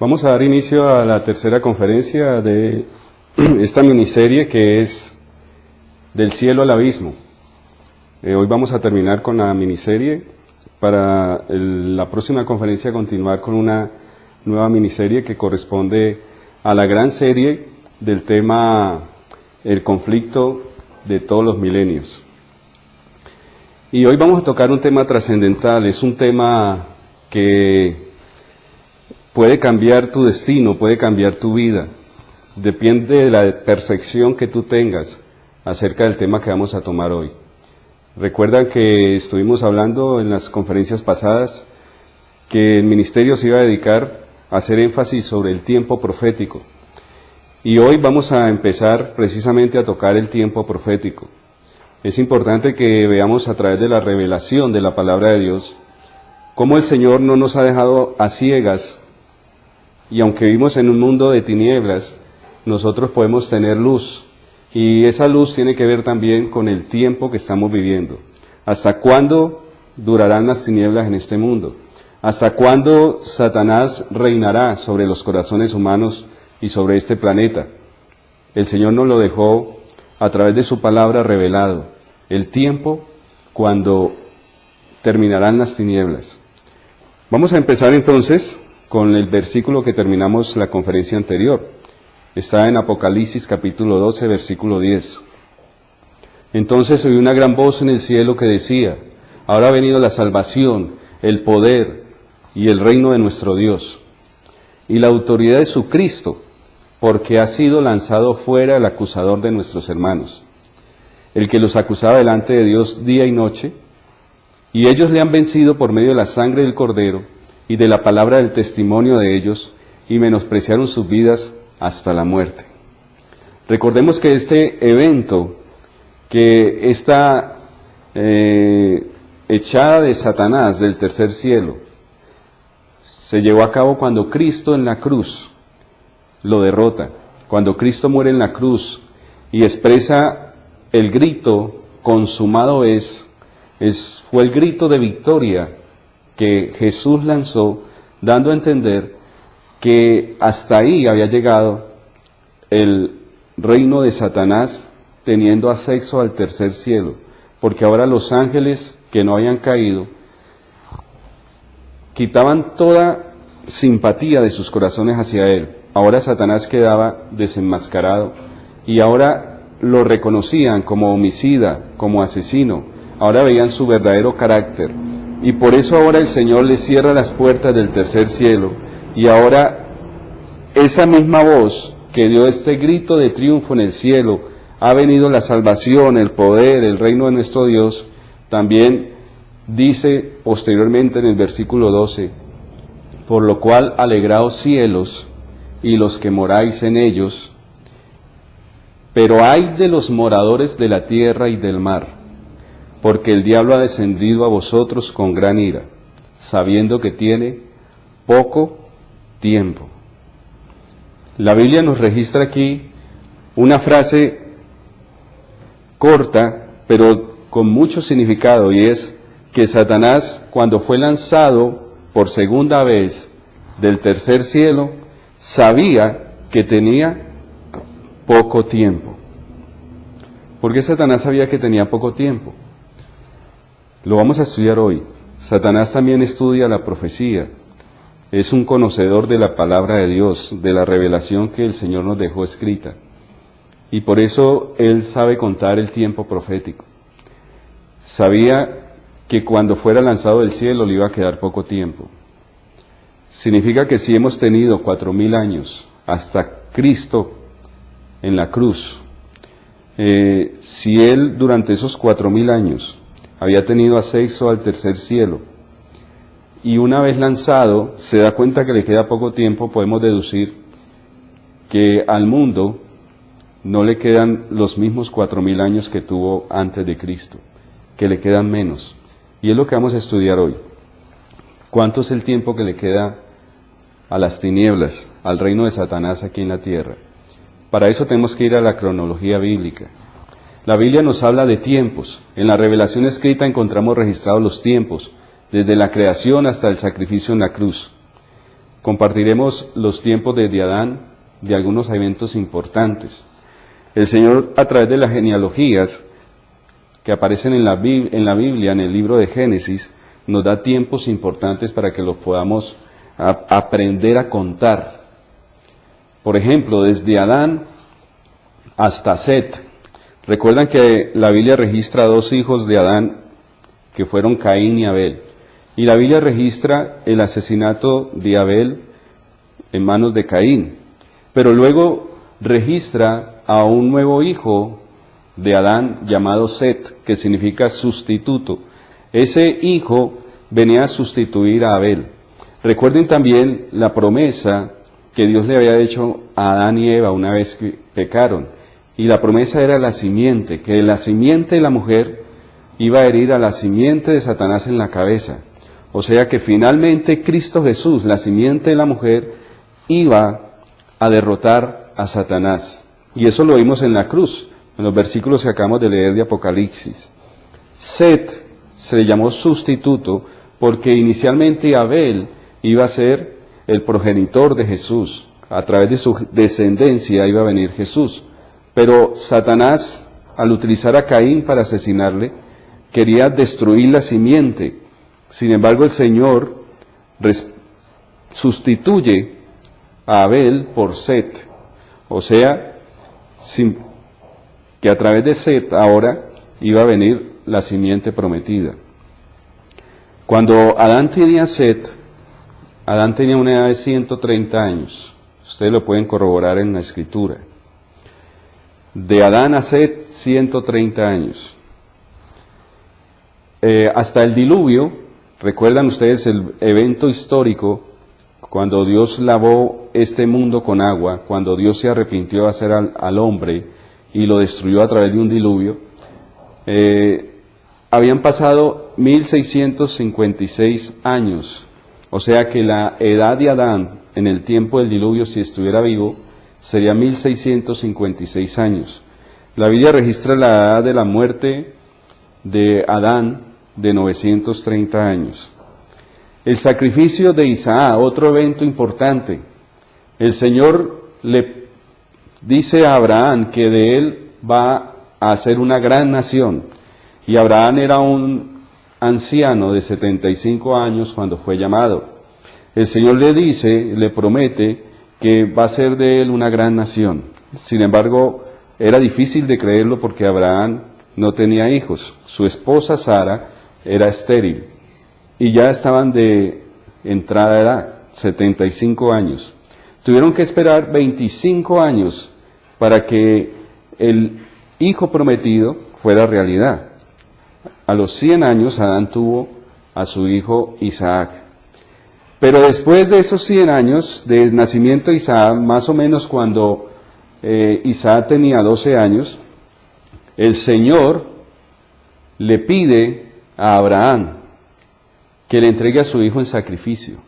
Vamos a dar inicio a la tercera conferencia de esta miniserie que es Del cielo al abismo. Hoy vamos a terminar con la miniserie, para la próxima conferencia continuar con una nueva miniserie que corresponde a la gran serie del tema el conflicto de todos los milenios. Y hoy vamos a tocar un tema trascendental, es un tema que puede cambiar tu destino, puede cambiar tu vida. Depende de la percepción que tú tengas acerca del tema que vamos a tomar hoy. Recuerdan que estuvimos hablando en las conferencias pasadas que el ministerio se iba a dedicar a hacer énfasis sobre el tiempo profético. Y hoy vamos a empezar precisamente a tocar el tiempo profético. Es importante que veamos a través de la revelación de la palabra de Dios cómo el Señor no nos ha dejado a ciegas. Y aunque vivimos en un mundo de tinieblas, nosotros podemos tener luz. Y esa luz tiene que ver también con el tiempo que estamos viviendo. ¿Hasta cuándo durarán las tinieblas en este mundo? ¿Hasta cuándo Satanás reinará sobre los corazones humanos y sobre este planeta? El Señor nos lo dejó a través de su palabra revelado. El tiempo cuando terminarán las tinieblas. Vamos a empezar entonces con el versículo que terminamos la conferencia anterior. Está en Apocalipsis capítulo 12, versículo 10. Entonces oí una gran voz en el cielo que decía: ahora ha venido la salvación, el poder y el reino de nuestro Dios, y la autoridad de su Cristo, porque ha sido lanzado fuera el acusador de nuestros hermanos, el que los acusaba delante de Dios día y noche, y ellos le han vencido por medio de la sangre del Cordero y de la palabra del testimonio de ellos, y menospreciaron sus vidas hasta la muerte. Recordemos que este evento, que esta echada de Satanás del tercer cielo, se llevó a cabo cuando Cristo en la cruz lo derrota, cuando Cristo muere en la cruz y expresa el grito consumado fue el grito de victoria que Jesús lanzó, dando a entender que hasta ahí había llegado el reino de Satanás, teniendo acceso al tercer cielo, porque ahora los ángeles que no habían caído quitaban toda simpatía de sus corazones hacia él. Ahora Satanás quedaba desenmascarado y ahora lo reconocían como homicida, como asesino. Ahora veían su verdadero carácter. Y por eso ahora el Señor le cierra las puertas del tercer cielo, y ahora esa misma voz que dio este grito de triunfo en el cielo: ha venido la salvación, el poder, el reino de nuestro Dios, también dice posteriormente en el versículo 12: por lo cual alegraos cielos y los que moráis en ellos, pero ay de los moradores de la tierra y del mar, porque el diablo ha descendido a vosotros con gran ira, sabiendo que tiene poco tiempo. La Biblia nos registra aquí una frase corta, pero con mucho significado, y es que Satanás, cuando fue lanzado por segunda vez del tercer cielo, sabía que tenía poco tiempo. ¿Por qué Satanás sabía que tenía poco tiempo? Lo vamos a estudiar hoy. Satanás también estudia la profecía. Es un conocedor de la palabra de Dios, de la revelación que el Señor nos dejó escrita. Y por eso él sabe contar el tiempo profético. Sabía que cuando fuera lanzado del cielo le iba a quedar poco tiempo. Significa que si hemos tenido 4000 años hasta Cristo en la cruz, si él durante esos 4000 años había tenido acceso al tercer cielo, y una vez lanzado se da cuenta que le queda poco tiempo, podemos deducir que al mundo no le quedan los mismos 4000 años que tuvo antes de Cristo, que le quedan menos. Y es lo que vamos a estudiar hoy. ¿Cuánto es el tiempo que le queda a las tinieblas, al reino de Satanás aquí en la tierra? Para eso tenemos que ir a la cronología bíblica. La Biblia nos habla de tiempos. En la revelación escrita encontramos registrados los tiempos, desde la creación hasta el sacrificio en la cruz. compartiremos los tiempos desde Adán, de algunos eventos importantes. El Señor, a través de las genealogías que aparecen en la Biblia, en el libro de Génesis, nos da tiempos importantes para que los podamos aprender a contar. Por ejemplo, desde Adán hasta Set. Recuerdan que la Biblia registra 2 hijos de Adán, que fueron Caín y Abel. Y la Biblia registra el asesinato de Abel en manos de Caín. Pero luego registra a un nuevo hijo de Adán llamado Set, que significa sustituto. Ese hijo venía a sustituir a Abel. Recuerden también la promesa que Dios le había hecho a Adán y Eva una vez que pecaron. Y la promesa era la simiente, que la simiente de la mujer iba a herir a la simiente de Satanás en la cabeza. O sea que finalmente Cristo Jesús, la simiente de la mujer, iba a derrotar a Satanás. Y eso lo vimos en la cruz, en los versículos que acabamos de leer de Apocalipsis. Set se le llamó sustituto porque inicialmente Abel iba a ser el progenitor de Jesús. A través de su descendencia iba a venir Jesús. Pero Satanás, al utilizar a Caín para asesinarle, quería destruir la simiente. Sin embargo, el Señor sustituye a Abel por Set. O sea, que a través de Set ahora iba a venir la simiente prometida. Cuando Adán tenía Set, Adán tenía una edad de 130 años. Ustedes lo pueden corroborar en la Escritura. De Adán a Set, 130 años. Hasta el diluvio, recuerdan ustedes el evento histórico, cuando Dios lavó este mundo con agua, cuando Dios se arrepintió de hacer al hombre y lo destruyó a través de un diluvio. Habían pasado 1656 años, o sea que la edad de Adán en el tiempo del diluvio, si estuviera vivo, sería 1656 años. La Biblia registra la edad de la muerte de Adán de 930 años. El sacrificio de Isaac, otro evento importante. El Señor le dice a Abraham que de él va a ser una gran nación. Y Abraham era un anciano de 75 años cuando fue llamado. El Señor le dice, le promete que va a ser de él una gran nación. Sin embargo, era difícil de creerlo porque Abraham no tenía hijos. Su esposa Sara era estéril y ya estaban de entrada edad, 75 años. Tuvieron que esperar 25 años para que el hijo prometido fuera realidad. A los 100 años Adán tuvo a su hijo Isaac. Pero después de esos 100 años del nacimiento de Isaac, más o menos cuando Isaac tenía 12 años, el Señor le pide a Abraham que le entregue a su hijo en sacrificio.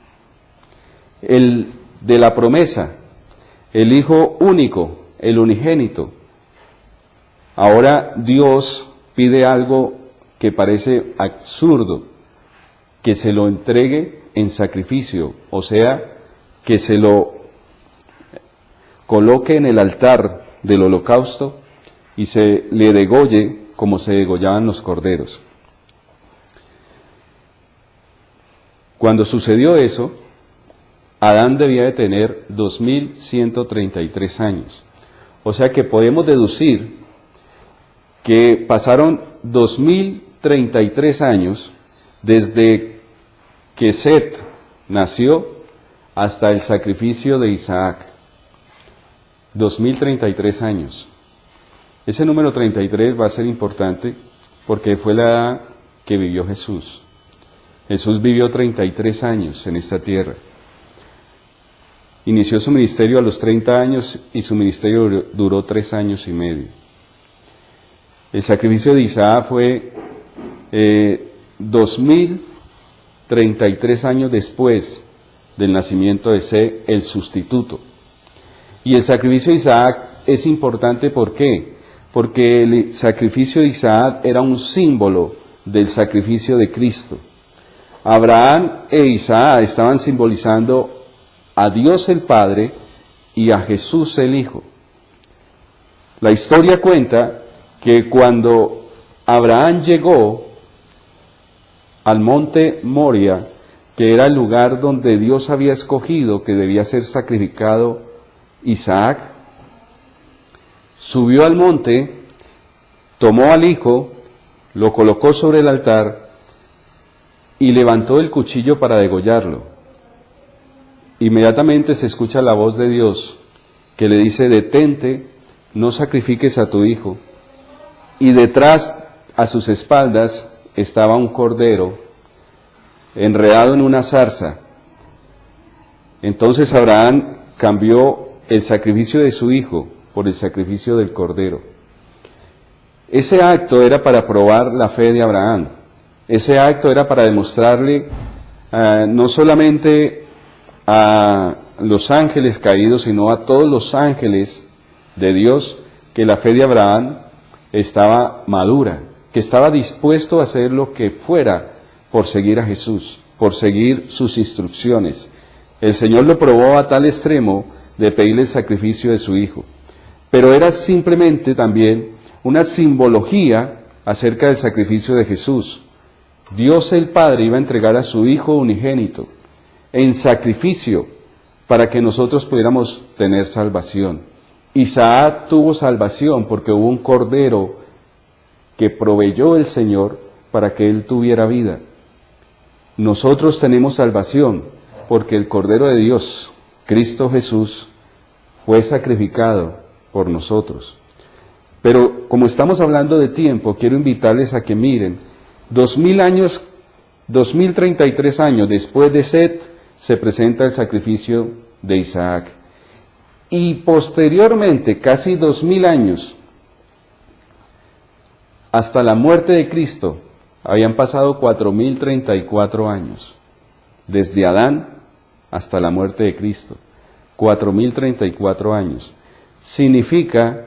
El de la promesa, el hijo único, el unigénito. Ahora Dios pide algo que parece absurdo, que se lo entregue en sacrificio, o sea, que se lo coloque en el altar del holocausto y se le degolle como se degollaban los corderos. Cuando sucedió eso, Adán debía de tener 2133 años. O sea que podemos deducir que pasaron 2033 años desde que Set nació hasta el sacrificio de Isaac. 2033 años. Ese número 33 va a ser importante porque fue la edad que vivió Jesús. Jesús vivió 33 años en esta tierra. Inició su ministerio a los 30 años y su ministerio duró 3 años y medio. El sacrificio de Isaac fue 2033 años después del nacimiento de Set, el sustituto. Y el sacrificio de Isaac es importante, ¿por qué? Porque el sacrificio de Isaac era un símbolo del sacrificio de Cristo. Abraham e Isaac estaban simbolizando a Dios el Padre y a Jesús el Hijo. La historia cuenta que cuando Abraham llegó al monte Moria, que era el lugar donde Dios había escogido que debía ser sacrificado Isaac, subió al monte, tomó al hijo, lo colocó sobre el altar y levantó el cuchillo para degollarlo. Inmediatamente se escucha la voz de Dios que le dice: detente, no sacrifiques a tu hijo. Y detrás, a sus espaldas, estaba un cordero enredado en una zarza. Entonces Abraham cambió el sacrificio de su hijo por el sacrificio del cordero. Ese acto era para probar la fe de Abraham. Ese acto era para demostrarle no solamente a los ángeles caídos, sino a todos los ángeles de Dios, que la fe de Abraham estaba madura, que estaba dispuesto a hacer lo que fuera por seguir a Jesús, por seguir sus instrucciones. El Señor lo probó a tal extremo de pedirle el sacrificio de su hijo. Pero era simplemente también una simbología acerca del sacrificio de Jesús. Dios el Padre iba a entregar a su Hijo unigénito en sacrificio para que nosotros pudiéramos tener salvación. Isaac tuvo salvación porque hubo un cordero que proveyó el Señor para que él tuviera vida. Nosotros tenemos salvación porque el Cordero de Dios, Cristo Jesús, fue sacrificado por nosotros. Pero como estamos hablando de tiempo, quiero invitarles a que miren, 2033 años después de Set, se presenta el sacrificio de Isaac. Y posteriormente, casi 2000 años, hasta la muerte de Cristo, habían pasado 4034 años, desde Adán hasta la muerte de Cristo, 4034 años. Significa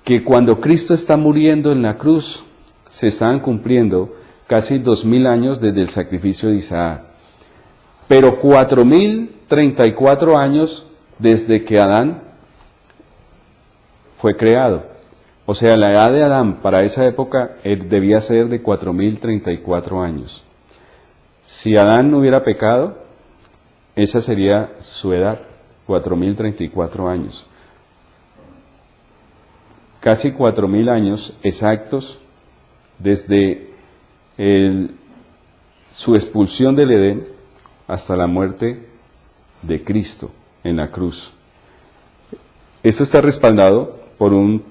que cuando Cristo está muriendo en la cruz, se estaban cumpliendo casi 2000 años desde el sacrificio de Isaac, pero 4034 años desde que Adán fue creado. O sea, la edad de Adán para esa época debía ser de 4034 años. Si Adán no hubiera pecado, esa sería su edad, 4034 años. Casi 4000 años exactos desde su expulsión del Edén hasta la muerte de Cristo en la cruz. Esto está respaldado por un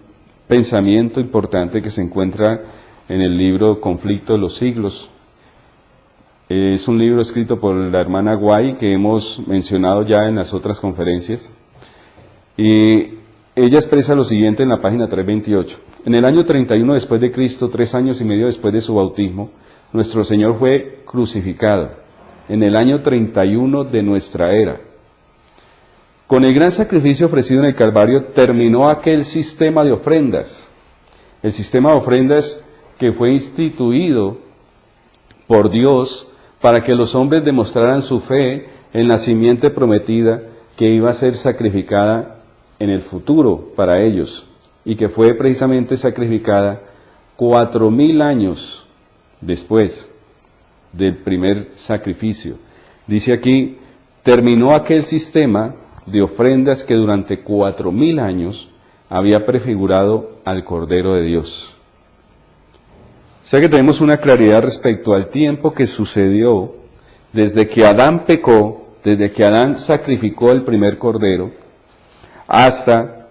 pensamiento importante que se encuentra en el libro Conflicto de los Siglos. Es un libro escrito por la hermana Guay que hemos mencionado ya en las otras conferencias. Y ella expresa lo siguiente en la página 328. En el año 31 después de Cristo, 3 años y medio después de su bautismo, nuestro Señor fue crucificado. En el año 31 de nuestra era. Con el gran sacrificio ofrecido en el Calvario terminó aquel sistema de ofrendas. El sistema de ofrendas que fue instituido por Dios para que los hombres demostraran su fe en la simiente prometida que iba a ser sacrificada en el futuro para ellos y que fue precisamente sacrificada 4000 años después del primer sacrificio. Dice aquí, terminó aquel sistema de ofrendas que durante 4000 años había prefigurado al Cordero de Dios. O sea que tenemos una claridad respecto al tiempo que sucedió desde que Adán pecó, desde que Adán sacrificó el primer Cordero, hasta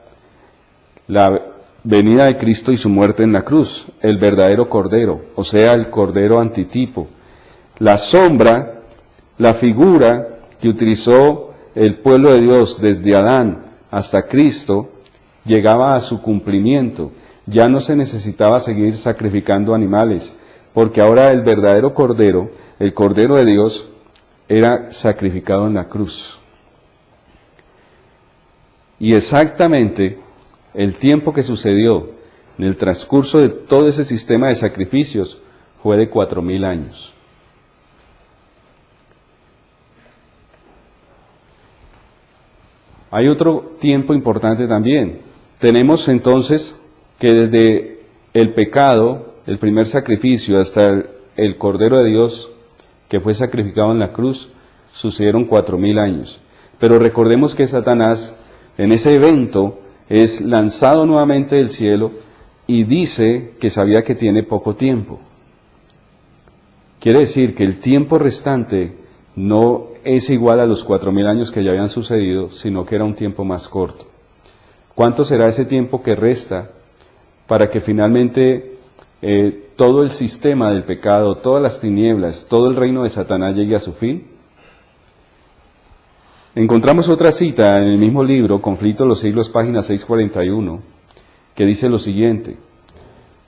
la venida de Cristo y su muerte en la cruz, el verdadero Cordero, o sea, el Cordero antitipo. La sombra, la figura que utilizó el pueblo de Dios desde Adán hasta Cristo, llegaba a su cumplimiento. Ya no se necesitaba seguir sacrificando animales, porque ahora el verdadero Cordero, el Cordero de Dios, era sacrificado en la cruz. Y exactamente el tiempo que sucedió en el transcurso de todo ese sistema de sacrificios fue de 4000 años. Hay otro tiempo importante también. Tenemos entonces que desde el pecado, el primer sacrificio, hasta el Cordero de Dios que fue sacrificado en la cruz, sucedieron 4000 años. Pero recordemos que Satanás, en ese evento, es lanzado nuevamente del cielo y dice que sabía que tiene poco tiempo. Quiere decir que el tiempo restante no es igual a los 4000 años que ya habían sucedido, sino que era un tiempo más corto. ¿Cuánto será ese tiempo que resta para que finalmente todo el sistema del pecado, todas las tinieblas, todo el reino de Satanás llegue a su fin? Encontramos otra cita en el mismo libro, Conflicto de los Siglos, página 641, que dice lo siguiente: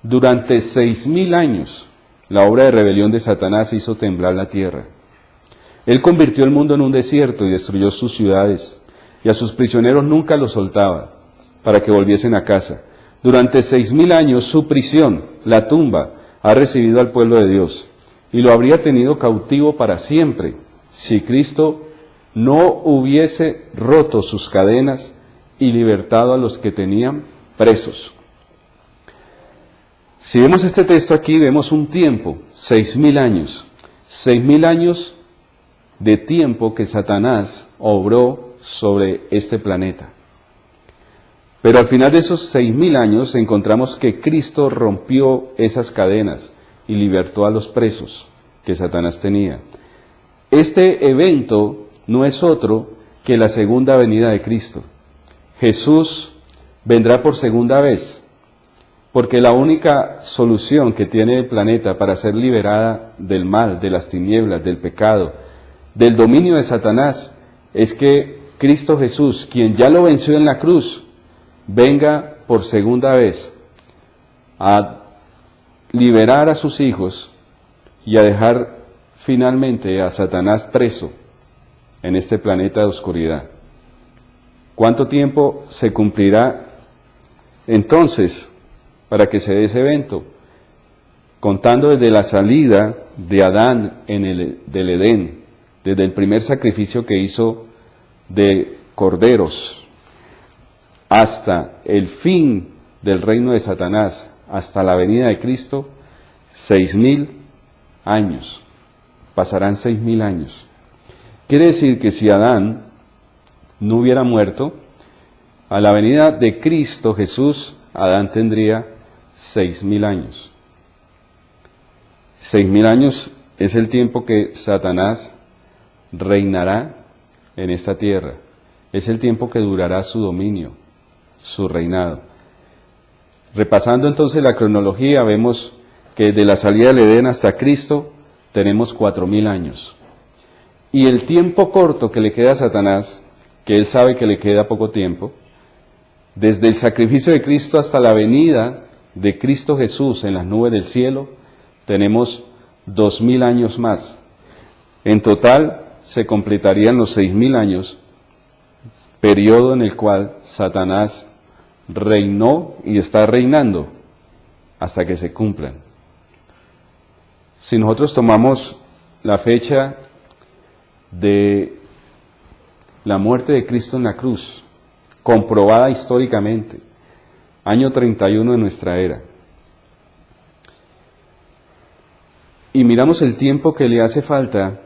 durante 6000 años, la obra de rebelión de Satanás hizo temblar la tierra. Él convirtió el mundo en un desierto y destruyó sus ciudades, y a sus prisioneros nunca los soltaba, para que volviesen a casa. Durante 6000 años su prisión, la tumba, ha recibido al pueblo de Dios, y lo habría tenido cautivo para siempre, si Cristo no hubiese roto sus cadenas y libertado a los que tenían presos. Si vemos este texto aquí, vemos un tiempo, 6000 años, 6000 años de tiempo que Satanás obró sobre este planeta. Pero al final de esos 6000 años encontramos que Cristo rompió esas cadenas y libertó a los presos que Satanás tenía. Este evento no es otro que la segunda venida de Cristo. Jesús vendrá por segunda vez, porque la única solución que tiene el planeta para ser liberada del mal, de las tinieblas, del pecado, del dominio de Satanás, es que Cristo Jesús, quien ya lo venció en la cruz, venga por segunda vez a liberar a sus hijos y a dejar finalmente a Satanás preso en este planeta de oscuridad. ¿Cuánto tiempo se cumplirá entonces para que se dé ese evento? Contando desde la salida de Adán del Edén, desde el primer sacrificio que hizo de corderos, hasta el fin del reino de Satanás, hasta la venida de Cristo, 6000 años. Pasarán 6000 años. Quiere decir que si Adán no hubiera muerto, a la venida de Cristo Jesús, Adán tendría 6000 años. 6000 años es el tiempo que Satanás reinará en esta tierra. Es el tiempo que durará su dominio, su reinado. Repasando entonces la cronología, vemos que de la salida del Edén hasta Cristo tenemos 4000 años. Y el tiempo corto que le queda a Satanás, que él sabe que le queda poco tiempo, desde el sacrificio de Cristo hasta la venida de Cristo Jesús en las nubes del cielo, tenemos 2000 años más. En total se completarían los 6000 años, periodo en el cual Satanás reinó y está reinando hasta que se cumplan. Si nosotros tomamos la fecha de la muerte de Cristo en la cruz, comprobada históricamente, año 31 de nuestra era, y miramos el tiempo que le hace falta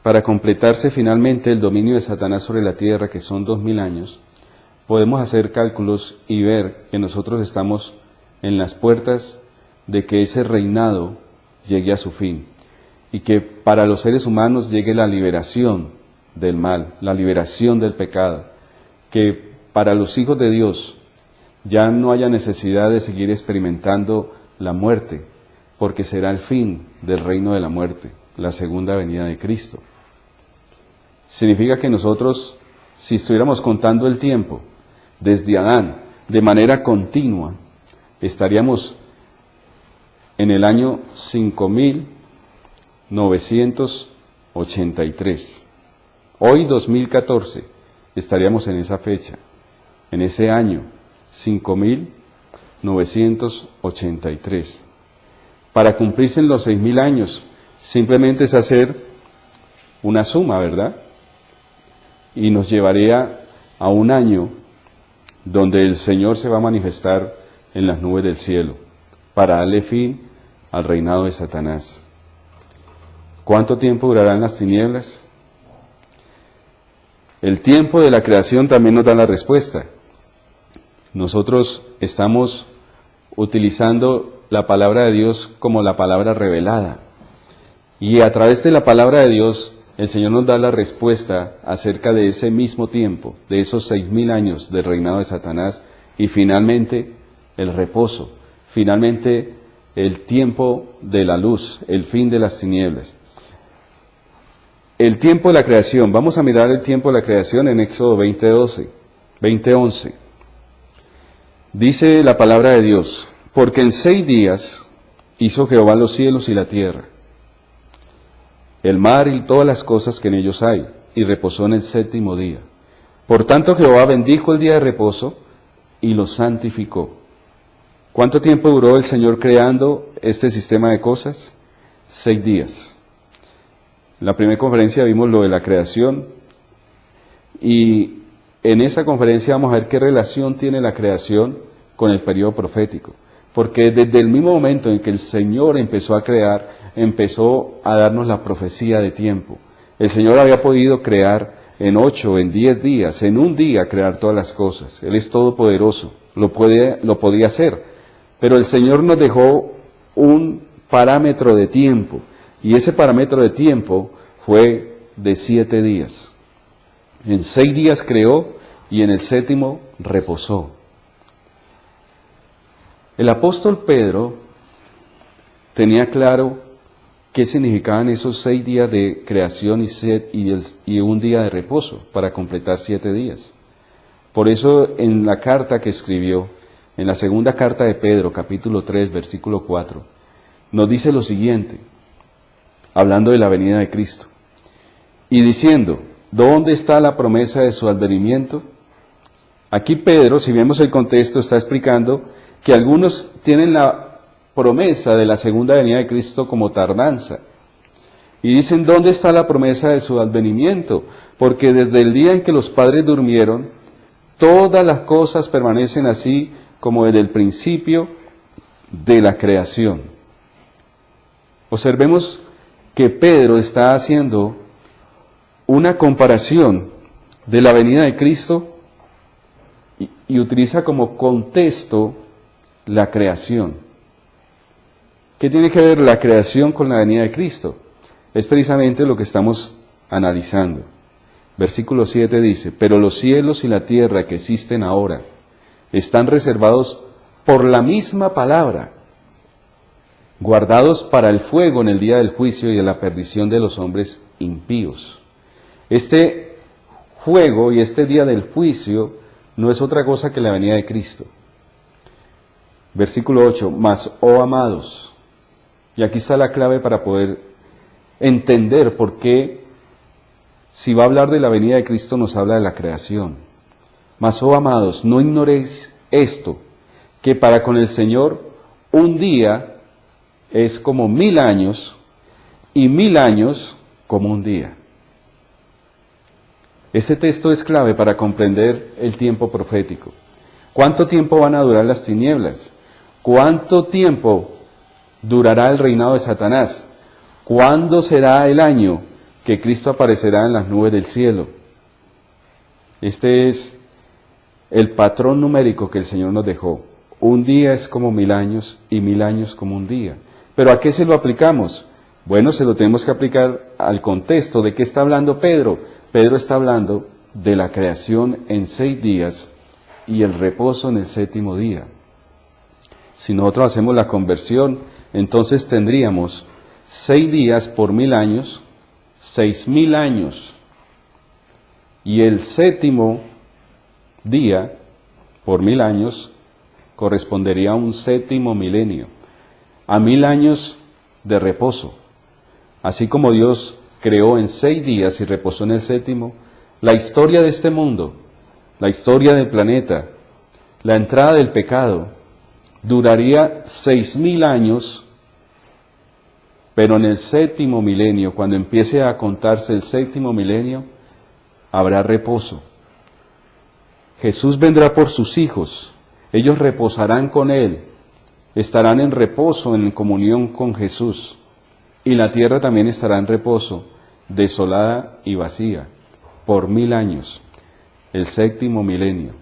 para completarse finalmente el dominio de Satanás sobre la tierra, que son 2000 años, podemos hacer cálculos y ver que nosotros estamos en las puertas de que ese reinado llegue a su fin, y que para los seres humanos llegue la liberación del mal, la liberación del pecado, que para los hijos de Dios ya no haya necesidad de seguir experimentando la muerte, porque será el fin del reino de la muerte, la segunda venida de Cristo. Significa que nosotros, si estuviéramos contando el tiempo desde Adán de manera continua, estaríamos en el año 5983. Hoy, 2014, estaríamos en esa fecha, en ese año, 5983. Para cumplirse en los 6000 años, simplemente es hacer una suma, ¿verdad? Y nos llevaría a un año donde el Señor se va a manifestar en las nubes del cielo para darle fin al reinado de Satanás. ¿Cuánto tiempo durarán las tinieblas? El tiempo de la creación también nos da la respuesta. Nosotros estamos utilizando la palabra de Dios como la palabra revelada. Y a través de la palabra de Dios, el Señor nos da la respuesta acerca de ese mismo tiempo, de esos 6,000 años del reinado de Satanás, y finalmente el reposo, finalmente el tiempo de la luz, el fin de las tinieblas. El tiempo de la creación, vamos a mirar el tiempo de la creación en Éxodo 20:11. Dice la palabra de Dios: porque en 6 días hizo Jehová los cielos y la tierra, el mar y todas las cosas que en ellos hay, y reposó en el 7º día. Por tanto Jehová bendijo el día de reposo y lo santificó. ¿Cuánto tiempo duró el Señor creando este sistema de cosas? 6 días. En la primera conferencia vimos lo de la creación, y en esa conferencia vamos a ver qué relación tiene la creación con el periodo profético. Porque desde el mismo momento en que el Señor empezó a crear, empezó a darnos la profecía de tiempo. El Señor había podido crear en 8, en 10 días, en un día crear todas las cosas. Él es todopoderoso, lo podía hacer. Pero el Señor nos dejó un parámetro de tiempo, y ese parámetro de tiempo fue de 7 días. En 6 días creó y en el 7º reposó. El apóstol Pedro tenía claro qué significaban esos 6 días de creación y un día de reposo para completar 7 días. Por eso en la carta que escribió, en la segunda carta de Pedro, capítulo 3, versículo 4, nos dice lo siguiente, hablando de la venida de Cristo, y diciendo: ¿dónde está la promesa de su advenimiento? Aquí Pedro, si vemos el contexto, está explicando que algunos tienen la promesa de la segunda venida de Cristo como tardanza. Y dicen: ¿dónde está la promesa de su advenimiento? Porque desde el día en que los padres durmieron, todas las cosas permanecen así como desde el principio de la creación. Observemos que Pedro está haciendo una comparación de la venida de Cristo y utiliza como contexto la creación. ¿Qué tiene que ver la creación con la venida de Cristo? Es precisamente lo que estamos analizando. Versículo 7 dice: pero los cielos y la tierra que existen ahora están reservados por la misma palabra, guardados para el fuego en el día del juicio y de la perdición de los hombres impíos. Este fuego y este día del juicio no es otra cosa que la venida de Cristo. Versículo 8, mas, oh amados, y aquí está la clave para poder entender por qué, si va a hablar de la venida de Cristo, nos habla de la creación. Mas, oh amados, no ignoréis esto, que para con el Señor un día es como 1000 años, y 1000 años como un día. Ese texto es clave para comprender el tiempo profético. ¿Cuánto tiempo van a durar las tinieblas? ¿Cuánto tiempo durará el reinado de Satanás? ¿Cuándo será el año que Cristo aparecerá en las nubes del cielo? Este es el patrón numérico que el Señor nos dejó. Un día es como 1000 años y 1000 años como un día. ¿Pero a qué se lo aplicamos? Bueno, se lo tenemos que aplicar al contexto. ¿De qué está hablando Pedro? Pedro está hablando de la creación en 6 días y el reposo en el 7º día. Si nosotros hacemos la conversión, entonces tendríamos 6 días por 1000 años, 6000 años. Y el 7º día por 1000 años correspondería a un 7º milenio, a 1000 años de reposo. Así como Dios creó en 6 días y reposó en el 7º, la historia de este mundo, la historia del planeta, la entrada del pecado, duraría 6000 años, pero en el 7º milenio, cuando empiece a contarse el 7º milenio, habrá reposo. Jesús vendrá por sus hijos, ellos reposarán con Él, estarán en reposo, en comunión con Jesús, y la tierra también estará en reposo, desolada y vacía, por 1000 años, el 7º milenio.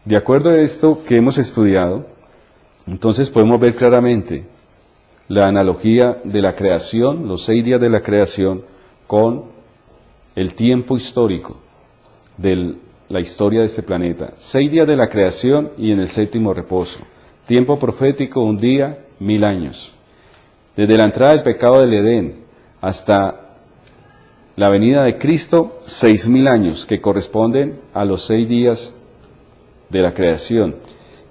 De acuerdo a esto que hemos estudiado, entonces podemos ver claramente la analogía de la creación, los 6 días de la creación, con el tiempo histórico de la historia de este planeta. 6 días de la creación y en el 7º reposo. Tiempo profético, 1 día, 1000 años. Desde la entrada del pecado del Edén hasta la venida de Cristo, 6000 años, que corresponden a los 6 días de la creación.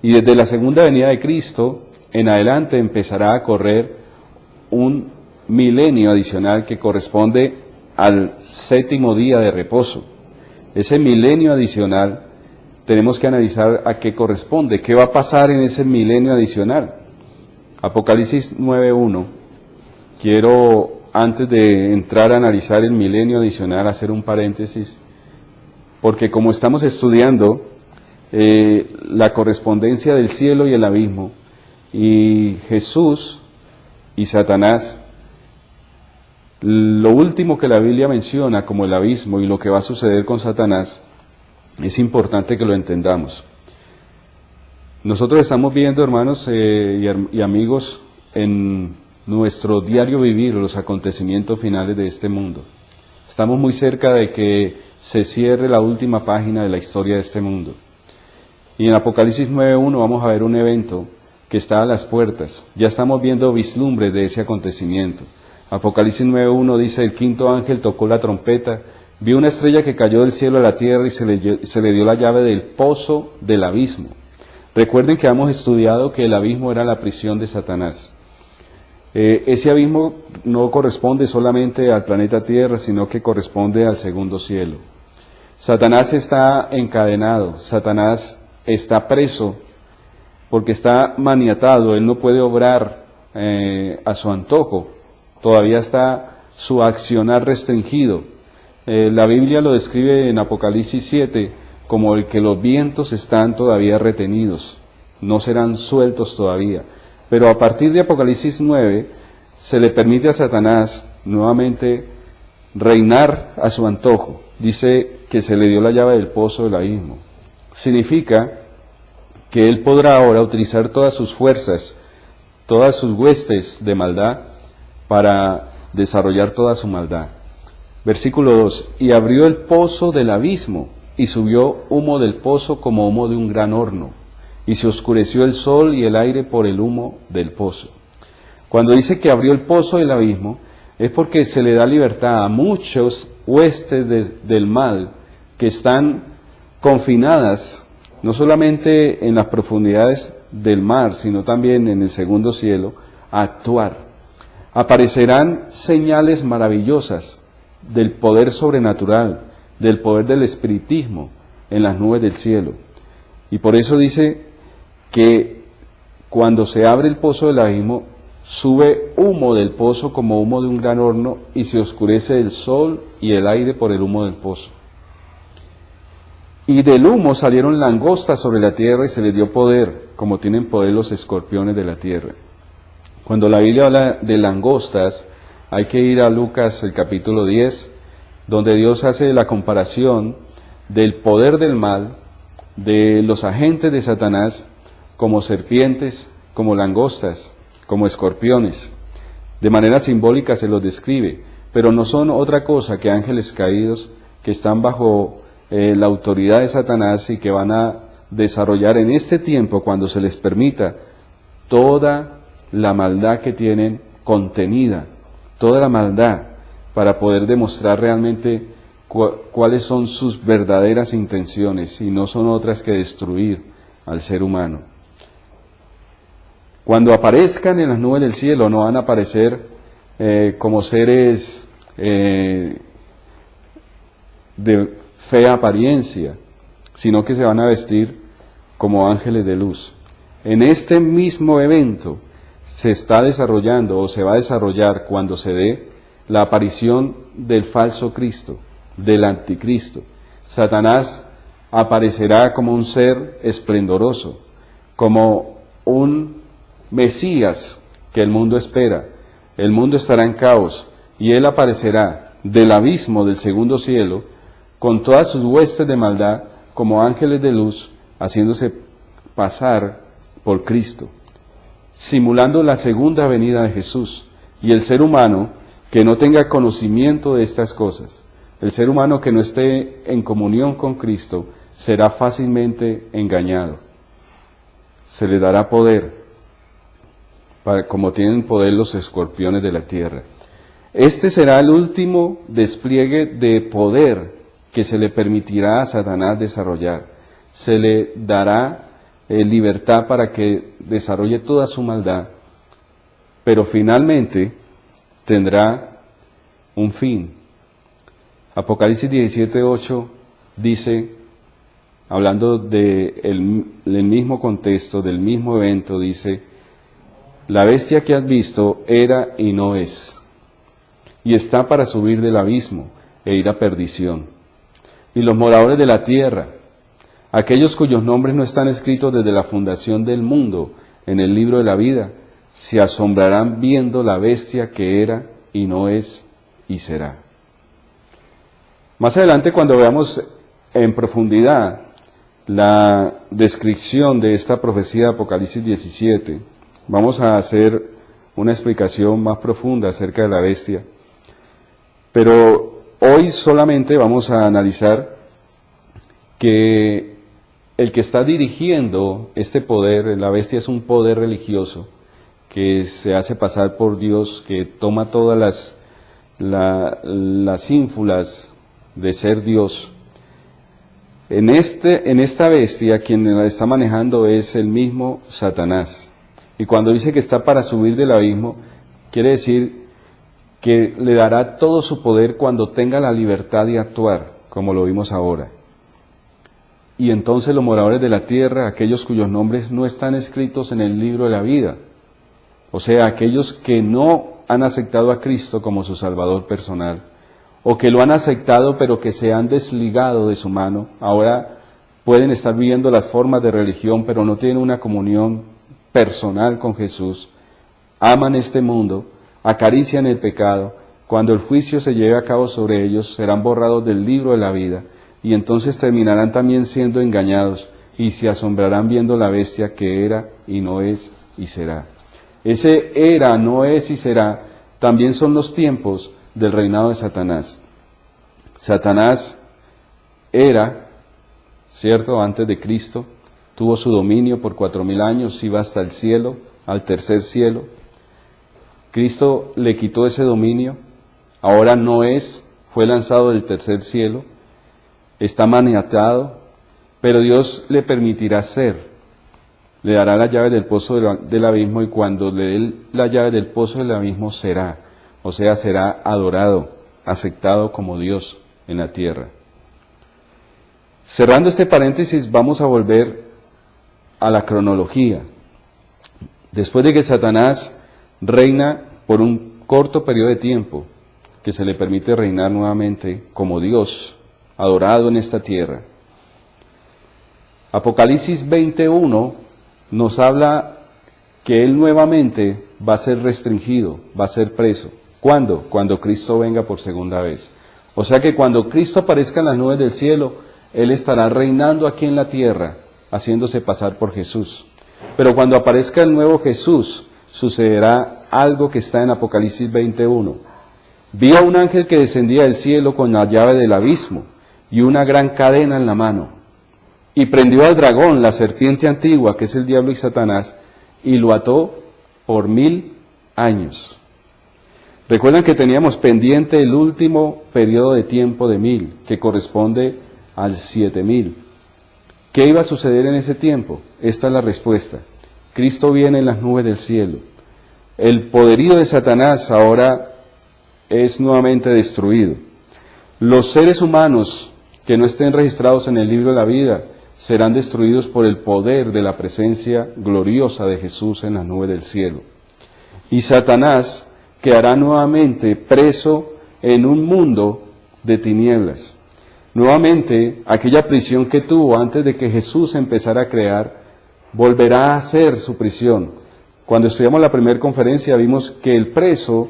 Y desde la segunda venida de Cristo en adelante empezará a correr un milenio adicional que corresponde al 7º día de reposo. Ese milenio adicional tenemos que analizar a qué corresponde, qué va a pasar en ese milenio adicional. Apocalipsis 9:1. Quiero, antes de entrar a analizar el milenio adicional, hacer un paréntesis, porque como estamos estudiando la correspondencia del cielo y el abismo, y Jesús y Satanás, lo último que la Biblia menciona como el abismo y lo que va a suceder con Satanás, es importante que lo entendamos. Nosotros estamos viendo, hermanos y amigos, en nuestro diario vivir los acontecimientos finales de este mundo. Estamos muy cerca de que se cierre la última página de la historia de este mundo. Y en Apocalipsis 9:1 vamos a ver un evento que está a las puertas. Ya estamos viendo vislumbres de ese acontecimiento. Apocalipsis 9:1 dice: el 5º ángel tocó la trompeta, vio una estrella que cayó del cielo a la tierra y se le dio la llave del pozo del abismo. Recuerden que hemos estudiado que el abismo era la prisión de Satanás. Ese abismo no corresponde solamente al planeta Tierra, sino que corresponde al segundo cielo. Satanás está encadenado, Satanás está preso, porque está maniatado, él no puede obrar a su antojo, todavía está su accionar restringido. La Biblia lo describe en Apocalipsis 7 como el que los vientos están todavía retenidos, no serán sueltos todavía. Pero a partir de Apocalipsis 9 se le permite a Satanás nuevamente reinar a su antojo. Dice que se le dio la llave del pozo del abismo. Significa que él podrá ahora utilizar todas sus fuerzas, todas sus huestes de maldad para desarrollar toda su maldad. Versículo 2: y abrió el pozo del abismo, y subió humo del pozo como humo de un gran horno, y se oscureció el sol y el aire por el humo del pozo. Cuando dice que abrió el pozo del abismo, es porque se le da libertad a muchos huestes del mal que están confinadas, no solamente en las profundidades del mar, sino también en el segundo cielo, a actuar. Aparecerán señales maravillosas del poder sobrenatural, del poder del espiritismo en las nubes del cielo. Y por eso dice que cuando se abre el pozo del abismo, sube humo del pozo como humo de un gran horno, y se oscurece el sol y el aire por el humo del pozo. Y del humo salieron langostas sobre la tierra, y se les dio poder, como tienen poder los escorpiones de la tierra. Cuando la Biblia habla de langostas, hay que ir a Lucas, el capítulo 10, donde Dios hace la comparación del poder del mal, de los agentes de Satanás, como serpientes, como langostas, como escorpiones. De manera simbólica se los describe, pero no son otra cosa que ángeles caídos que están bajo la autoridad de Satanás y que van a desarrollar en este tiempo, cuando se les permita, toda la maldad que tienen contenida, toda la maldad, para poder demostrar realmente cuáles son sus verdaderas intenciones, y no son otras que destruir al ser humano. Cuando aparezcan en las nubes del cielo, no van a aparecer como seres de fea apariencia, sino que se van a vestir como ángeles de luz. En este mismo evento se está desarrollando, o se va a desarrollar, cuando se dé la aparición del falso Cristo, del anticristo. Satanás aparecerá como un ser esplendoroso, como un Mesías que el mundo espera. El mundo estará en caos y él aparecerá del abismo del segundo cielo con todas sus huestes de maldad como ángeles de luz, haciéndose pasar por Cristo, simulando la segunda venida de Jesús. Y el ser humano que no tenga conocimiento de estas cosas, el ser humano que no esté en comunión con Cristo, será fácilmente engañado. Se le dará poder, como tienen poder los escorpiones de la tierra. Este será el último despliegue de poder que se le permitirá a Satanás desarrollar. Se le dará libertad para que desarrolle toda su maldad, pero finalmente tendrá un fin. Apocalipsis 17:8 dice, hablando del mismo contexto, del mismo evento, dice: la bestia que has visto era y no es, y está para subir del abismo e ir a perdición. Y los moradores de la tierra, aquellos cuyos nombres no están escritos desde la fundación del mundo en el libro de la vida, se asombrarán viendo la bestia que era y no es y será. Más adelante, cuando veamos en profundidad la descripción de esta profecía de Apocalipsis 17, vamos a hacer una explicación más profunda acerca de la bestia. Pero hoy solamente vamos a analizar que el que está dirigiendo este poder, la bestia, es un poder religioso que se hace pasar por Dios, que toma todas las ínfulas de ser Dios. En esta bestia, quien la está manejando es el mismo Satanás. Y cuando dice que está para subir del abismo, quiere decir que le dará todo su poder cuando tenga la libertad de actuar, como lo vimos ahora. Y entonces los moradores de la tierra, aquellos cuyos nombres no están escritos en el libro de la vida, o sea, aquellos que no han aceptado a Cristo como su Salvador personal, o que lo han aceptado pero que se han desligado de su mano, ahora pueden estar viviendo las formas de religión, pero no tienen una comunión personal con Jesús, aman este mundo, acarician el pecado. Cuando el juicio se lleve a cabo sobre ellos, serán borrados del libro de la vida, y entonces terminarán también siendo engañados, y se asombrarán viendo la bestia que era y no es y será. Ese era, no es y será, también son los tiempos del reinado de Satanás. Satanás era, ¿cierto?, antes de Cristo, tuvo su dominio por 4000 años, iba hasta el cielo, al tercer cielo. Cristo le quitó ese dominio, ahora no es, fue lanzado del tercer cielo, está maniatado, pero Dios le permitirá ser, le dará la llave del pozo del abismo, y cuando le dé la llave del pozo del abismo será, o sea, será adorado, aceptado como Dios en la tierra. Cerrando este paréntesis, vamos a volver a la cronología. Después de que Satanás reina por un corto periodo de tiempo, que se le permite reinar nuevamente como Dios, adorado en esta tierra, Apocalipsis 21 nos habla que él nuevamente va a ser restringido, va a ser preso. ¿Cuándo? Cuando Cristo venga por segunda vez. O sea que cuando Cristo aparezca en las nubes del cielo, él estará reinando aquí en la tierra, haciéndose pasar por Jesús. Pero cuando aparezca el nuevo Jesús, sucederá algo que está en Apocalipsis 21. Vi a un ángel que descendía del cielo con la llave del abismo y una gran cadena en la mano. Y prendió al dragón, la serpiente antigua, que es el diablo y Satanás, y lo ató por 1000 años. Recuerdan que teníamos pendiente el último periodo de tiempo de 1000, que corresponde al 7000. ¿Qué iba a suceder en ese tiempo? Esta es la respuesta. Cristo viene en las nubes del cielo. El poderío de Satanás ahora es nuevamente destruido. Los seres humanos que no estén registrados en el libro de la vida serán destruidos por el poder de la presencia gloriosa de Jesús en las nubes del cielo. Y Satanás quedará nuevamente preso en un mundo de tinieblas. Nuevamente, aquella prisión que tuvo antes de que Jesús empezara a crear, volverá a ser su prisión. Cuando estudiamos la primera conferencia vimos que el preso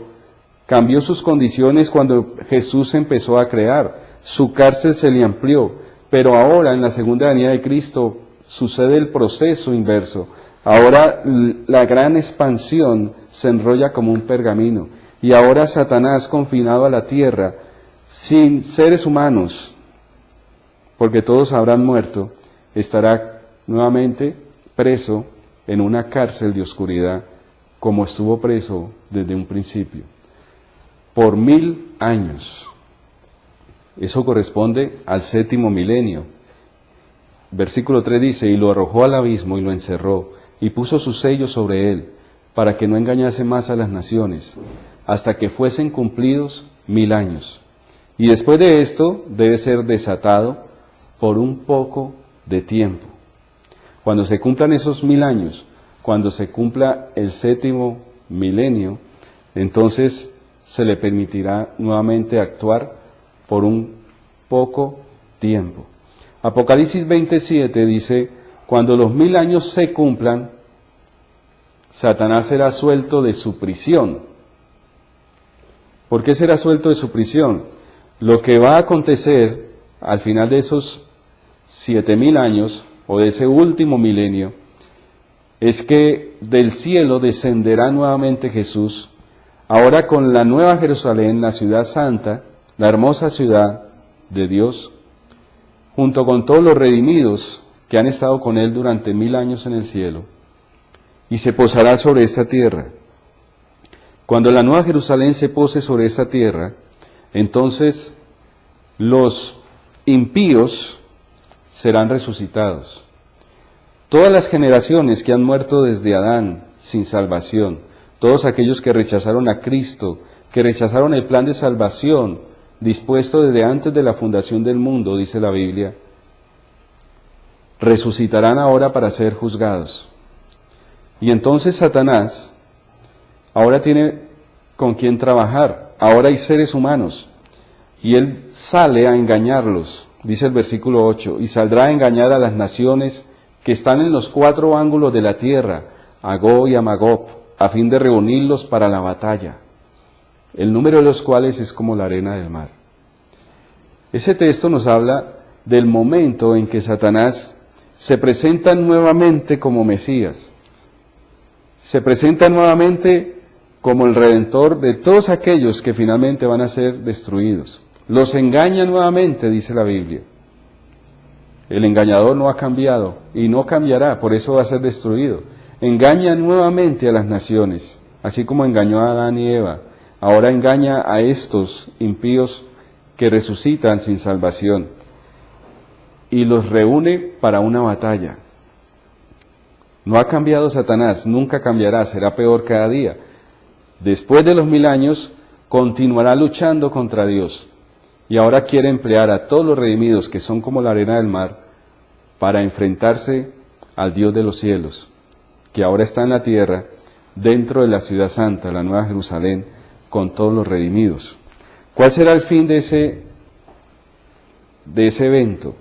cambió sus condiciones cuando Jesús empezó a crear. Su cárcel se le amplió, pero ahora en la segunda venida de Cristo sucede el proceso inverso. Ahora la gran expansión se enrolla como un pergamino y ahora Satanás, confinado a la tierra, sin seres humanos, porque todos habrán muerto, estará nuevamente preso en una cárcel de oscuridad, como estuvo preso desde un principio, por 1000 años. Eso corresponde al 7º milenio. Versículo 3 dice, y lo arrojó al abismo y lo encerró, y puso su sello sobre él, para que no engañase más a las naciones, hasta que fuesen cumplidos 1000 años. Y después de esto debe ser desatado por un poco de tiempo. Cuando se cumplan esos 1000 años, cuando se cumpla el 7º milenio, entonces se le permitirá nuevamente actuar por un poco tiempo. Apocalipsis 27 dice, cuando los 1000 años se cumplan, Satanás será suelto de su prisión. ¿Por qué será suelto de su prisión? Lo que va a acontecer al final de esos 7000 años, o de ese último milenio, es que del cielo descenderá nuevamente Jesús, ahora con la nueva Jerusalén, la ciudad santa, la hermosa ciudad de Dios, junto con todos los redimidos que han estado con Él durante 1000 años en el cielo, y se posará sobre esta tierra. Cuando la nueva Jerusalén se pose sobre esta tierra, entonces los impíos serán resucitados. Todas las generaciones que han muerto desde Adán sin salvación, todos aquellos que rechazaron a Cristo, que rechazaron el plan de salvación dispuesto desde antes de la fundación del mundo, dice la Biblia, resucitarán ahora para ser juzgados. Y entonces Satanás ahora tiene con quién trabajar, ahora hay seres humanos, y él sale a engañarlos, dice el versículo 8, y saldrá a engañar a las naciones que están en los 4 ángulos de la tierra, a Gog y a Magog, a fin de reunirlos para la batalla, el número de los cuales es como la arena del mar. Ese texto nos habla del momento en que Satanás se presenta nuevamente como Mesías, se presenta nuevamente como el Redentor de todos aquellos que finalmente van a ser destruidos. Los engaña nuevamente, dice la Biblia. El engañador no ha cambiado y no cambiará, por eso va a ser destruido. Engaña nuevamente a las naciones, así como engañó a Adán y Eva. Ahora engaña a estos impíos que resucitan sin salvación y los reúne para una batalla. No ha cambiado Satanás, nunca cambiará, será peor cada día. Después de los 1000 años, continuará luchando contra Dios. Y ahora quiere emplear a todos los redimidos, que son como la arena del mar, para enfrentarse al Dios de los cielos, que ahora está en la tierra, dentro de la ciudad santa, la nueva Jerusalén, con todos los redimidos. ¿Cuál será el fin de ese evento?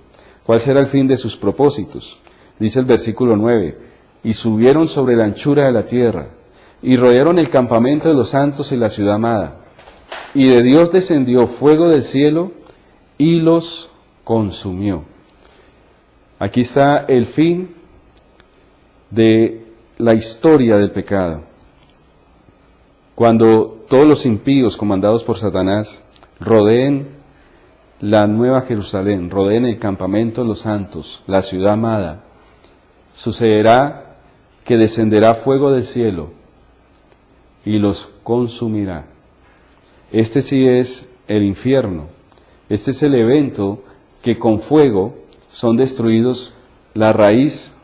¿Cuál será el fin de sus propósitos? Dice el versículo 9, y subieron sobre la anchura de la tierra, y rodearon el campamento de los santos y la ciudad amada. Y de Dios descendió fuego del cielo y los consumió. Aquí está el fin de la historia del pecado. Cuando todos los impíos comandados por Satanás rodeen la nueva Jerusalén, rodeen el campamento de los santos, la ciudad amada, sucederá que descenderá fuego del cielo y los consumirá. Este sí es el infierno. Este es el evento que con fuego son destruidos la raíz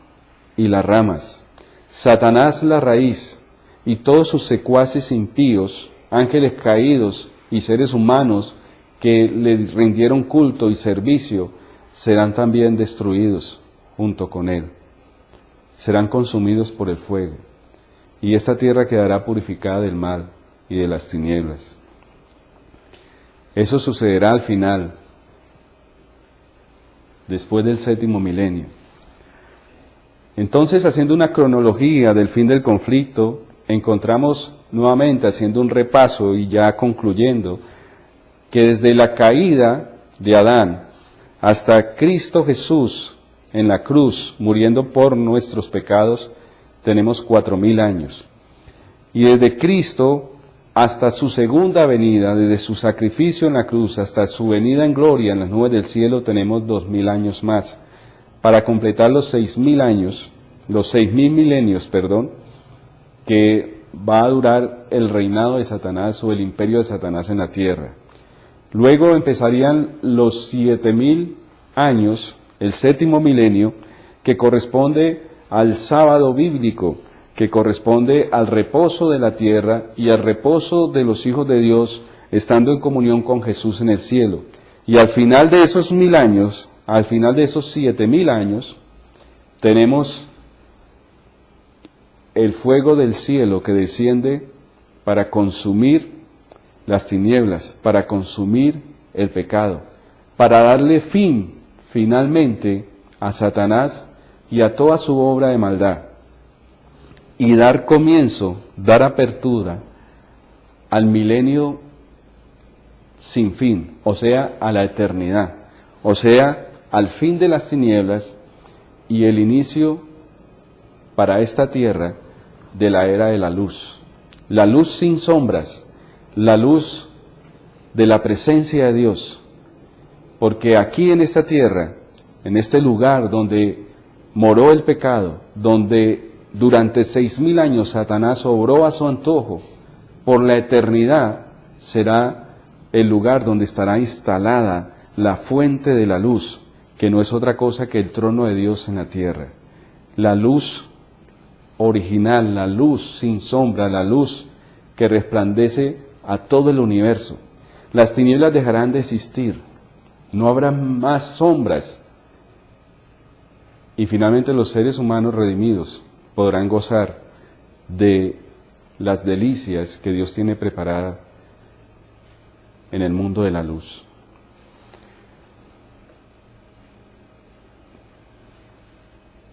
y las ramas. Satanás la raíz y todos sus secuaces impíos, ángeles caídos y seres humanos que le rindieron culto y servicio, serán también destruidos junto con él. Serán consumidos por el fuego. Y esta tierra quedará purificada del mal y de las tinieblas. Eso sucederá al final, después del 7º milenio. Entonces, haciendo una cronología del fin del conflicto, encontramos nuevamente, haciendo un repaso y ya concluyendo, que desde la caída de Adán hasta Cristo Jesús en la cruz, muriendo por nuestros pecados, tenemos 4000 años. Y desde Cristo hasta su segunda venida, desde su sacrificio en la cruz hasta su venida en gloria en las nubes del cielo, tenemos 2000 años más, para completar los 6000 años, los 6000 milenios, que va a durar el reinado de Satanás o el imperio de Satanás en la tierra. Luego empezarían los 7000 años, el 7º milenio, que corresponde al sábado bíblico, que corresponde al reposo de la tierra y al reposo de los hijos de Dios, estando en comunión con Jesús en el cielo. Y al final de esos 1000 años, al final de esos 7000 años, tenemos el fuego del cielo que desciende para consumir las tinieblas, para consumir el pecado, para darle fin, finalmente, a Satanás y a toda su obra de maldad, y dar comienzo, dar apertura al milenio sin fin, o sea, a la eternidad, o sea, al fin de las tinieblas y el inicio para esta tierra de la era de la luz sin sombras, la luz de la presencia de Dios, porque aquí en esta tierra, en este lugar donde moró el pecado, donde durante 6000 años Satanás obró a su antojo, por la eternidad será el lugar donde estará instalada la fuente de la luz, que no es otra cosa que el trono de Dios en la tierra. La luz original, la luz sin sombra, la luz que resplandece a todo el universo. Las tinieblas dejarán de existir, no habrá más sombras, y finalmente los seres humanos redimidos podrán gozar de las delicias que Dios tiene preparadas en el mundo de la luz.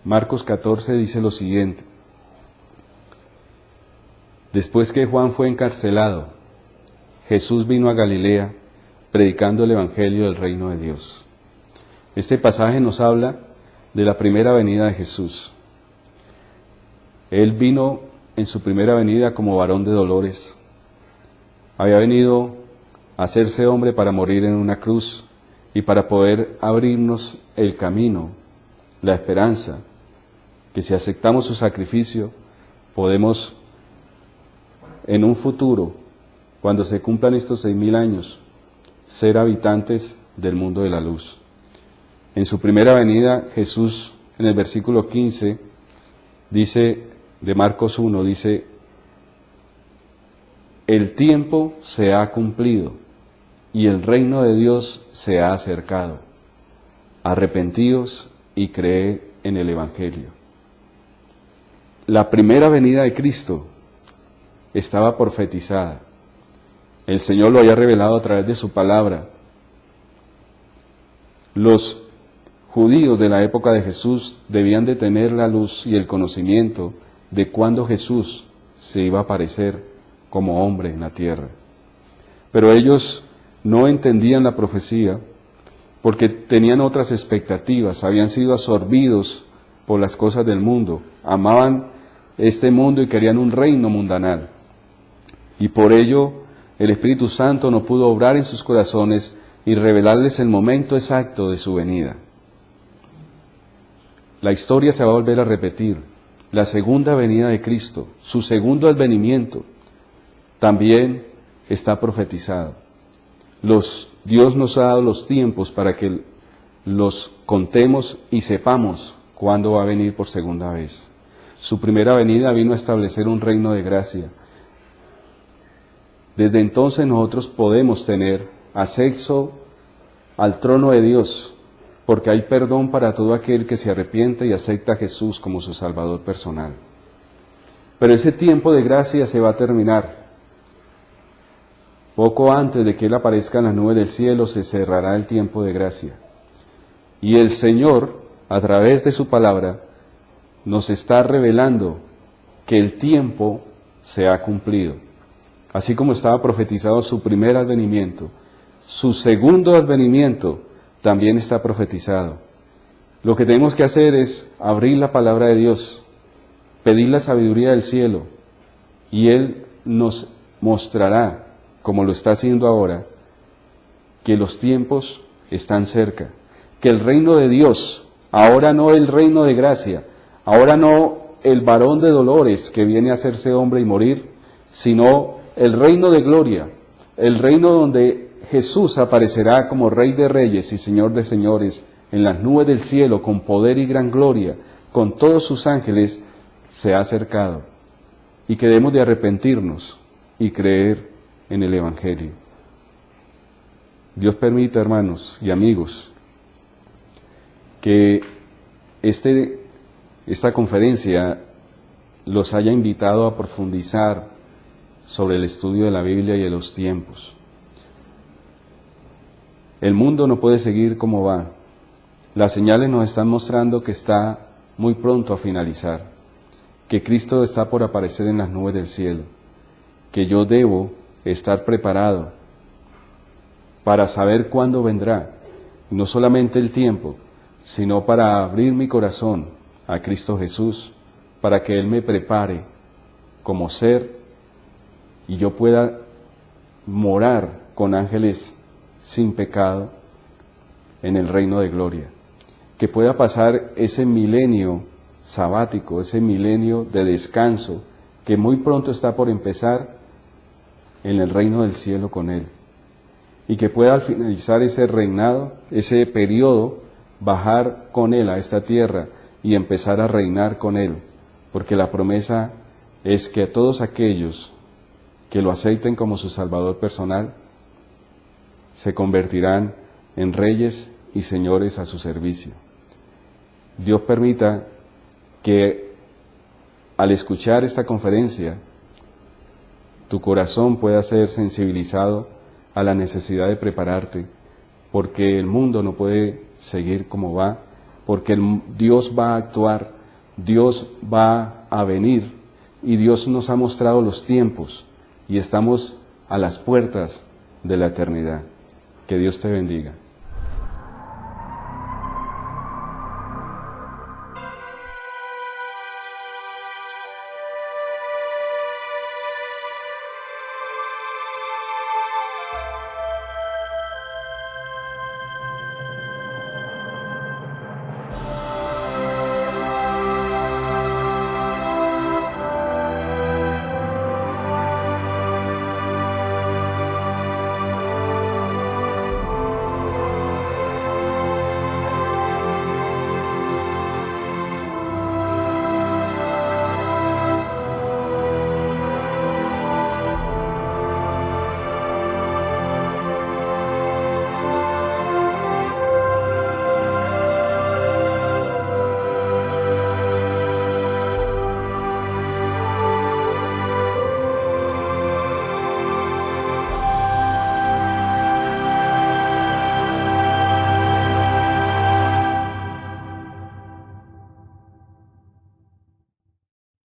Marcos 14 dice lo siguiente: después que Juan fue encarcelado, Jesús vino a Galilea predicando el Evangelio del reino de Dios. Este pasaje nos habla de la primera venida de Jesús. Él vino en su primera venida como varón de dolores. Había venido a hacerse hombre para morir en una cruz y para poder abrirnos el camino, la esperanza, que si aceptamos su sacrificio, podemos en un futuro, cuando se cumplan estos 6000 años, ser habitantes del mundo de la luz. En su primera venida, Jesús, en el versículo 15, dice, de Marcos 1, dice, el tiempo se ha cumplido y el reino de Dios se ha acercado. Arrepentíos y creed en el Evangelio. La primera venida de Cristo estaba profetizada. El Señor lo había revelado a través de su palabra. Los judíos de la época de Jesús debían de tener la luz y el conocimiento de cuándo Jesús se iba a aparecer como hombre en la tierra. Pero ellos no entendían la profecía porque tenían otras expectativas, habían sido absorbidos por las cosas del mundo, amaban este mundo y querían un reino mundanal. Y por ello el Espíritu Santo no pudo obrar en sus corazones y revelarles el momento exacto de su venida. La historia se va a volver a repetir. La segunda venida de Cristo, su segundo advenimiento, también está profetizado. Dios nos ha dado los tiempos para que los contemos y sepamos cuándo va a venir por segunda vez. Su primera venida vino a establecer un reino de gracia. Desde entonces nosotros podemos tener acceso al trono de Dios, porque hay perdón para todo aquel que se arrepiente y acepta a Jesús como su Salvador personal. Pero ese tiempo de gracia se va a terminar. Poco antes de que Él aparezca en las nubes del cielo, se cerrará el tiempo de gracia. Y el Señor, a través de su palabra, nos está revelando que el tiempo se ha cumplido. Así como estaba profetizado su primer advenimiento, su segundo advenimiento también está profetizado. Lo que tenemos que hacer es abrir la palabra de Dios, pedir la sabiduría del cielo, y Él nos mostrará, como lo está haciendo ahora, que los tiempos están cerca, que el reino de Dios, ahora no el reino de gracia, ahora no el varón de dolores que viene a hacerse hombre y morir, sino el reino de gloria, el reino donde Jesús aparecerá como Rey de Reyes y Señor de Señores en las nubes del cielo con poder y gran gloria, con todos sus ángeles, se ha acercado. Y que debemos de arrepentirnos y creer en el Evangelio. Dios permita, hermanos y amigos, que esta conferencia los haya invitado a profundizar sobre el estudio de la Biblia y de los tiempos. El mundo no puede seguir como va. Las señales nos están mostrando que está muy pronto a finalizar, que Cristo está por aparecer en las nubes del cielo, que yo debo estar preparado para saber cuándo vendrá, no solamente el tiempo, sino para abrir mi corazón a Cristo Jesús, para que Él me prepare como ser y yo pueda morar con ángeles sin pecado en el reino de gloria, que pueda pasar ese milenio sabático, ese milenio de descanso que muy pronto está por empezar en el reino del cielo con Él, y que pueda al finalizar ese reinado, ese periodo, bajar con Él a esta tierra y empezar a reinar con Él, porque la promesa es que a todos aquellos que lo acepten como su Salvador personal, se convertirán en reyes y señores a su servicio. Dios permita que al escuchar esta conferencia, tu corazón pueda ser sensibilizado a la necesidad de prepararte, porque el mundo no puede seguir como va, porque Dios va a actuar, Dios va a venir, y Dios nos ha mostrado los tiempos, y estamos a las puertas de la eternidad. Que Dios te bendiga.